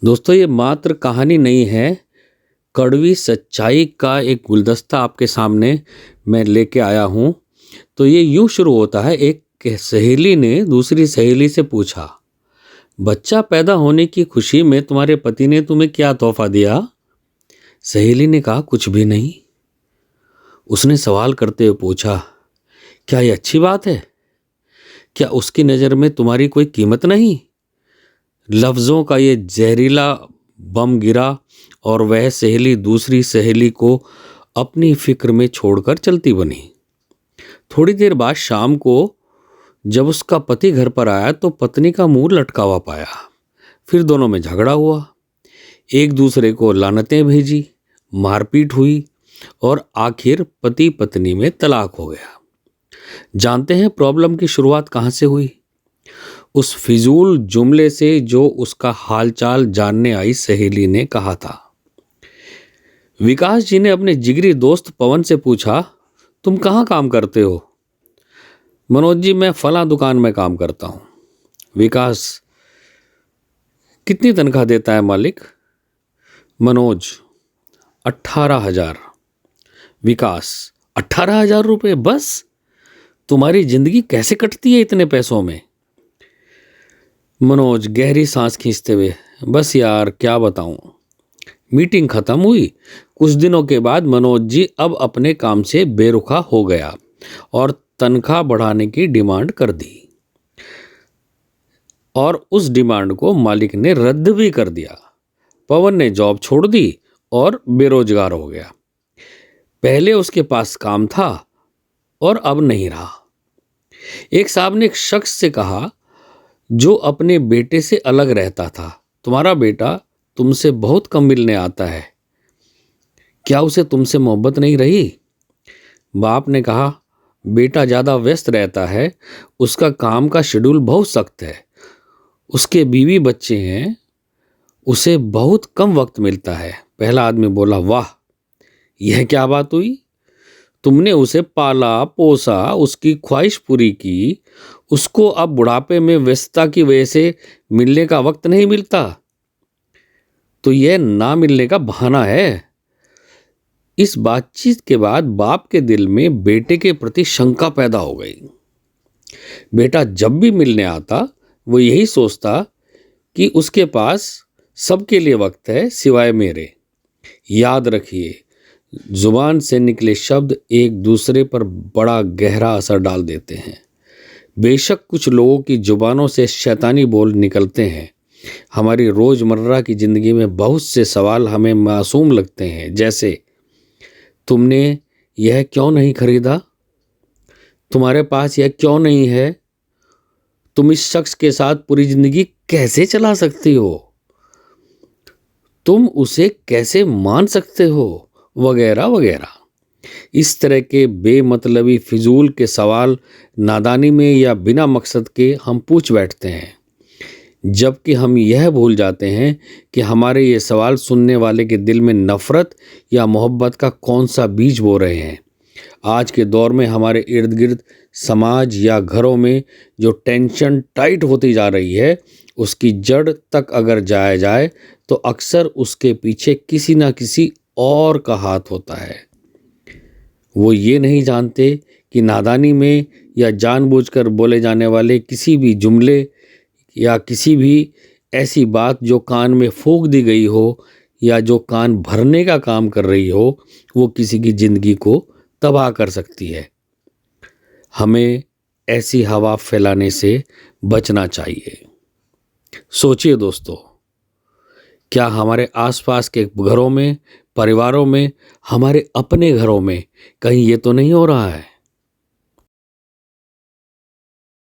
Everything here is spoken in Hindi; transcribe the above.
दोस्तों, ये मात्र कहानी नहीं है, कड़वी सच्चाई का एक गुलदस्ता आपके सामने मैं लेके आया हूँ। तो ये यूँ शुरू होता है। एक सहेली ने दूसरी सहेली से पूछा, बच्चा पैदा होने की खुशी में तुम्हारे पति ने तुम्हें क्या तोहफा दिया? सहेली ने कहा, कुछ भी नहीं। उसने सवाल करते हुए पूछा, क्या ये अच्छी बात है? क्या उसकी नज़र में तुम्हारी कोई कीमत नहीं? लफ्ज़ों का ये जहरीला बम गिरा और वह सहेली दूसरी सहेली को अपनी फिक्र में छोड़कर चलती बनी। थोड़ी देर बाद शाम को जब उसका पति घर पर आया तो पत्नी का मुंह लटका हुआ पाया। फिर दोनों में झगड़ा हुआ, एक दूसरे को लानतें भेजी, मारपीट हुई और आखिर पति पत्नी में तलाक हो गया। जानते हैं प्रॉब्लम की शुरुआत कहाँ से हुई? उस फिजूल जुमले से जो उसका हालचाल जानने आई सहेली ने कहा था। विकास जी ने अपने जिगरी दोस्त पवन से पूछा, तुम कहाँ काम करते हो? मनोज जी, मैं फलां दुकान में काम करता हूँ। विकास, कितनी तनख्वाह देता है मालिक? मनोज, 18,000। विकास, 18,000 रुपये बस? तुम्हारी जिंदगी कैसे कटती है इतने पैसों में? मनोज गहरी सांस खींचते हुए, बस यार क्या बताऊं। मीटिंग खत्म हुई। कुछ दिनों के बाद मनोज जी अब अपने काम से बेरुखा हो गया और तनख्वाह बढ़ाने की डिमांड कर दी, और उस डिमांड को मालिक ने रद्द भी कर दिया। पवन ने जॉब छोड़ दी और बेरोजगार हो गया। पहले उसके पास काम था और अब नहीं रहा। एक साहब ने एक शख्स से कहा जो अपने बेटे से अलग रहता था, तुम्हारा बेटा तुमसे बहुत कम मिलने आता है, क्या उसे तुमसे मोहब्बत नहीं रही? बाप ने कहा, बेटा ज़्यादा व्यस्त रहता है, उसका काम का शेड्यूल बहुत सख्त है, उसके बीवी बच्चे हैं, उसे बहुत कम वक्त मिलता है। पहला आदमी बोला, वाह, यह क्या बात हुई? तुमने उसे पाला पोसा, उसकी ख्वाहिश पूरी की, उसको अब बुढ़ापे में व्यस्तता की वजह से मिलने का वक्त नहीं मिलता, तो यह ना मिलने का बहाना है। इस बातचीत के बाद बाप के दिल में बेटे के प्रति शंका पैदा हो गई। बेटा जब भी मिलने आता वो यही सोचता कि उसके पास सबके लिए वक्त है सिवाय मेरे। याद रखिए, जुबान से निकले शब्द एक दूसरे पर बड़ा गहरा असर डाल देते हैं। बेशक कुछ लोगों की जुबानों से शैतानी बोल निकलते हैं। हमारी रोज़मर्रा की ज़िंदगी में बहुत से सवाल हमें मासूम लगते हैं, जैसे तुमने यह क्यों नहीं खरीदा? तुम्हारे पास यह क्यों नहीं है? तुम इस शख्स के साथ पूरी ज़िंदगी कैसे चला सकती हो? तुम उसे कैसे मान सकते हो? वगैरह वगैरह। इस तरह के बेमतलबी फिजूल के सवाल नादानी में या बिना मकसद के हम पूछ बैठते हैं, जबकि हम यह भूल जाते हैं कि हमारे ये सवाल सुनने वाले के दिल में नफ़रत या मोहब्बत का कौन सा बीज बो रहे हैं। आज के दौर में हमारे इर्द गिर्द समाज या घरों में जो टेंशन टाइट होती जा रही है, उसकी जड़ तक अगर जाया जाए तो अक्सर उसके पीछे किसी ना किसी और का हाथ होता है। वो ये नहीं जानते कि नादानी में या जानबूझकर बोले जाने वाले किसी भी जुमले या किसी भी ऐसी बात जो कान में फूंक दी गई हो या जो कान भरने का काम कर रही हो, वो किसी की ज़िंदगी को तबाह कर सकती है। हमें ऐसी हवा फैलाने से बचना चाहिए। सोचिए दोस्तों, क्या हमारे आसपास के घरों में, परिवारों में, हमारे अपने घरों में कहीं ये तो नहीं हो रहा है?